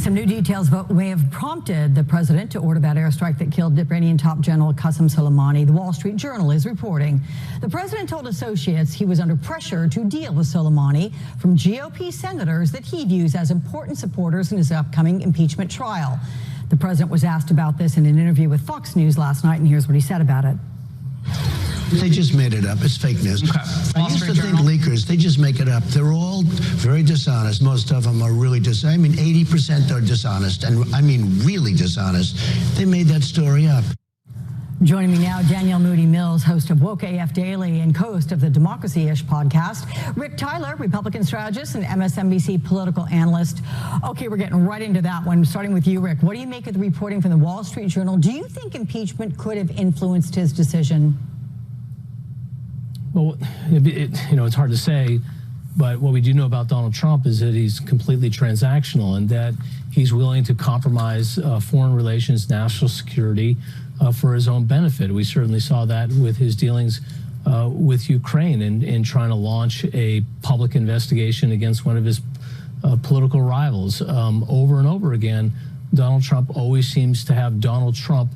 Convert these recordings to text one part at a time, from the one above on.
some new details about what may have prompted the president to order that airstrike that killed Iranian top general Qasem Soleimani. The Wall Street Journal is reporting. The president told associates he was under pressure to deal with Soleimani from GOP senators that he views as important supporters in his upcoming impeachment trial. The president was asked about this in an interview with Fox News last night, and here's what he said about it. They just made it up. It's fake news. Okay. I used to think leakers, they just make it up. They're all very dishonest. Most of them are really dishonest. I mean, 80% are dishonest, and I mean really dishonest. They made that story up. Joining me now, Danielle Moodie Mills, host of WokeAF Daily and co-host of the Democracy-ish podcast. Rick Tyler, Republican strategist and MSNBC political analyst. Okay, we're getting right into that one. Starting with you, Rick. What do you make of the reporting from the Wall Street Journal? Do you think impeachment could have influenced his decision? Well, it's hard to say, but what we do know about Donald Trump is that he's completely transactional and that he's willing to compromise foreign relations, national security for his own benefit. We certainly saw that with his dealings with Ukraine and in trying to launch a public investigation against one of his political rivals. Over and over again, Donald Trump always seems to have Donald Trump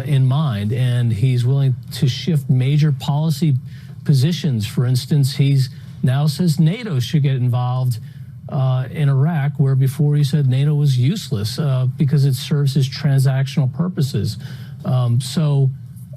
in mind, and he's willing to shift major policy positions. For instance, he's now says NATO should get involved in Iraq, where before he said NATO was useless because it serves his transactional purposes. So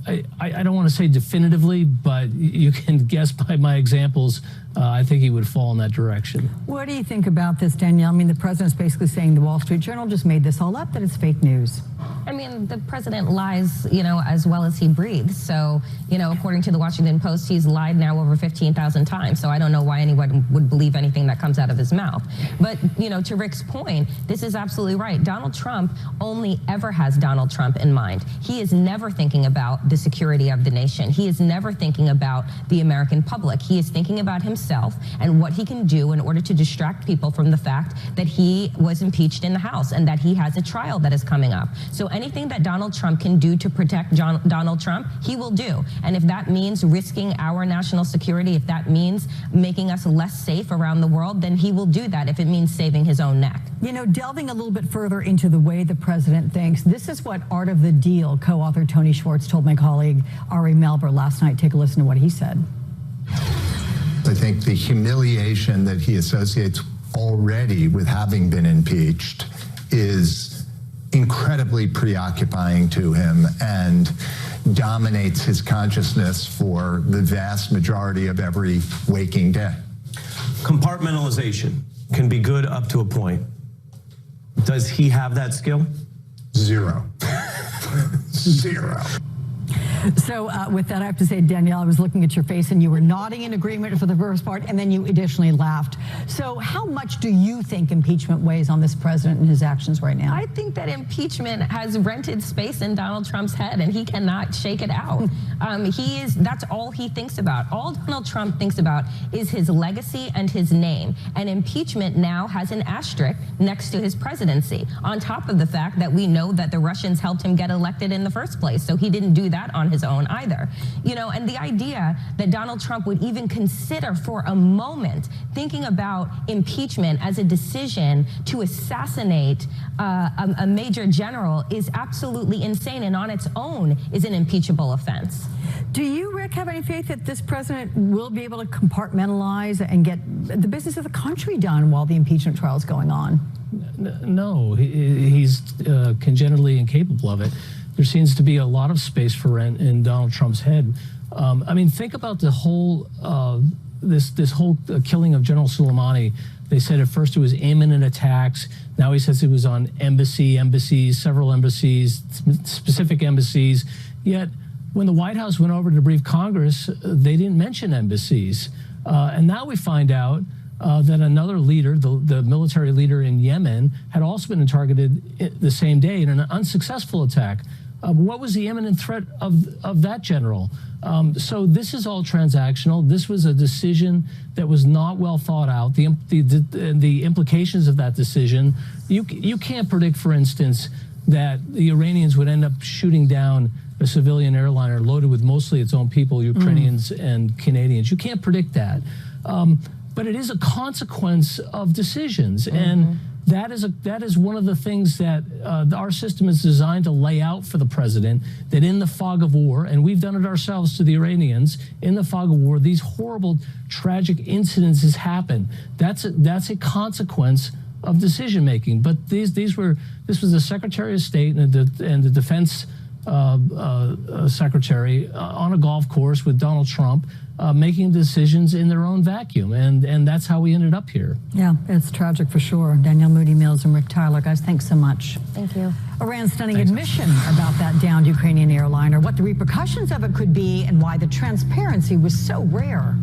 I don't want to say definitively, but you can guess by my examples, I think he would fall in that direction. What do you think about this, Danielle? I mean, the president's basically saying the Wall Street Journal just made this all up, that it's fake news. I mean, the president lies, as well as he breathes. So, according to the Washington Post, he's lied now over 15,000 times. So I don't know why anyone would believe anything that comes out of his mouth. But, to Rick's point, this is absolutely right. Donald Trump only ever has Donald Trump in mind. He is never thinking about the security of the nation. He is never thinking about the American public. He is thinking about himself and what he can do in order to distract people from the fact that he was impeached in the House and that he has a trial that is coming up. So anything that Donald Trump can do to protect Donald Trump, he will do. And if that means risking our national security, if that means making us less safe around the world, then he will do that if it means saving his own neck. Delving a little bit further into the way the president thinks, this is what Art of the Deal co-author Tony Schwartz told my colleague Ari Melber last night. Take a listen to what he said. I think the humiliation that he associates already with having been impeached is incredibly preoccupying to him and dominates his consciousness for the vast majority of every waking day. Compartmentalization can be good up to a point. Does he have that skill? Zero. Zero. So with that, I have to say, Danielle, I was looking at your face and you were nodding in agreement for the first part, and then you additionally laughed. So how much do you think impeachment weighs on this president and his actions right now? I think that impeachment has rented space in Donald Trump's head and he cannot shake it out. That's all he thinks about. All Donald Trump thinks about is his legacy and his name. And impeachment now has an asterisk next to his presidency, on top of the fact that we know that the Russians helped him get elected in the first place. So he didn't do that on his own either. And the idea that Donald Trump would even consider for a moment thinking about impeachment as a decision to assassinate a major general is absolutely insane, and on its own is an impeachable offense. Do you, Rick, have any faith that this president will be able to compartmentalize and get the business of the country done while the impeachment trial is going on? No, he's congenitally incapable of it. There seems to be a lot of space for rent in Donald Trump's head. I mean, think about the whole this whole killing of General Soleimani. They said at first it was imminent attacks. Now he says it was on embassies, several embassies, specific embassies. Yet when the White House went over to brief Congress, they didn't mention embassies. And now we find out that another leader, the military leader in Yemen, had also been targeted the same day in an unsuccessful attack. What was the imminent threat of that general? So this is all transactional. This was a decision that was not well thought out. The implications of that decision, you can't predict, for instance, that the Iranians would end up shooting down a civilian airliner loaded with mostly its own people, Ukrainians and Canadians. You can't predict that. But it is a consequence of decisions. And that is one of the things that our system is designed to lay out for the president, that in the fog of war, and we've done it ourselves to the Iranians, in the fog of war, these horrible, tragic incidences happen. That's a consequence of decision making. But this was the Secretary of State and the Defense Secretary on a golf course with Donald Trump, making decisions in their own vacuum, and that's how we ended up here. Yeah, it's tragic for sure. Danielle Moodie Mills and Rick Tyler, guys, thanks so much. Thank you. Iran's stunning admission about that downed Ukrainian airliner, what the repercussions of it could be, and why the transparency was so rare.